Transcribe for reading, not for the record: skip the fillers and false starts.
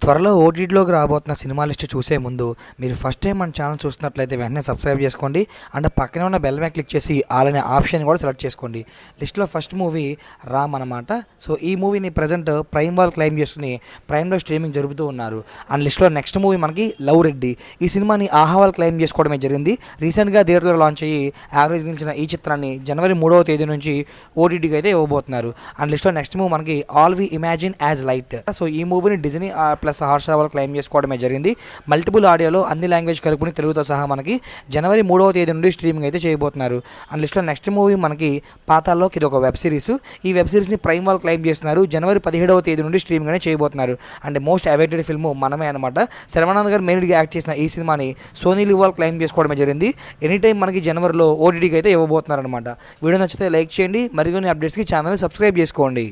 త్వరలో ఓటీటీలోకి రాబోతున్న cinema list చూసే ముందు మీరు ఫస్ట్ టైం మన ఛానల్ చూస్తున్నట్లయితే వెంటనే సబ్స్క్రైబ్ చేసుకోండి అండ్ పక్కనే ఉన్న బెల్ మీద క్లిక్ చేసి ఆల్ అనే ఆప్షన్ కూడా సెలెక్ట్ చేసుకోండి. లిస్ట్లో ఫస్ట్ మూవీ రామ్ అనమాట. సో ఈ మూవీని ప్రజెంట్ ప్రైమ్ వాళ్ళు క్లెయిమ్ చేసుకుని ప్రైమ్లో స్ట్రీమింగ్ జరుపుతూ ఉన్నారు. అండ్ లిస్ట్లో నెక్స్ట్ మూవీ మనకి లవ్ రెడ్డి. ఈ సినిమాని ఆహా వాళ్ళు క్లెయిమ్ చేసుకోవడమే జరిగింది. రీసెంట్గా థియేటర్లో లాంచ్ అయ్యి యావరేజ్ నిలిచిన ఈ చిత్రాన్ని జనవరి 3వ తేదీ నుంచి ఓటీటీకి అయితే ఇవ్వబోతున్నారు. అండ్ లిస్ట్లో నెక్స్ట్ మూవీ మనకి all we imagine as light. So ఈ మూవీని డిజ్నీ ప్లస్ హాట్‌స్టార్ వాళ్ళు క్లెయిమ్ చేసుకోవడమే జరిగింది. మల్టిపుల్ ఆడియోలో అన్ని లాంగ్వేజ్ కలుపుకుని తెలుగుతో సహా మనకి జనవరి 3వ తేదీ నుండి స్ట్రీమింగ్ అయితే చేయబోతున్నారు. అండ్ లిస్ట్లో నెక్స్ట్ మూవీ మనకి పాతాల్లోకి. ఇది ఒక వెబ్ సిరీస్. ఈ వెబ్ సిరీస్ని ప్రైమ్ వాళ్ళు క్లెయిమ్ చేస్తున్నారు. జనవరి 17వ తేదీ నుండి స్ట్రీమింగ్ అనేది చేయబోతున్నారు. అండ్ మోస్ట్ అవైటెడ్ ఫిల్మ్ మనమే అనమాట. శర్వానంద్ గారు మెయిన్గా యాక్ట్ చేసిన ఈ సినిమాని సోనీ లివ్ వాళ్ళు క్లెయిమ్ చేసుకోవడమే జరిగింది. ఎనీ టైం మనకి జనవరిలో ఓటీటీకి అయితే ఇవ్వబోతున్నారు అనమాట. వీడియో నచ్చితే లైక్ చేయండి. మరికొన్ని అప్డేట్స్కి ఛానల్ని సబ్స్క్రైబ్ చేసుకోండి.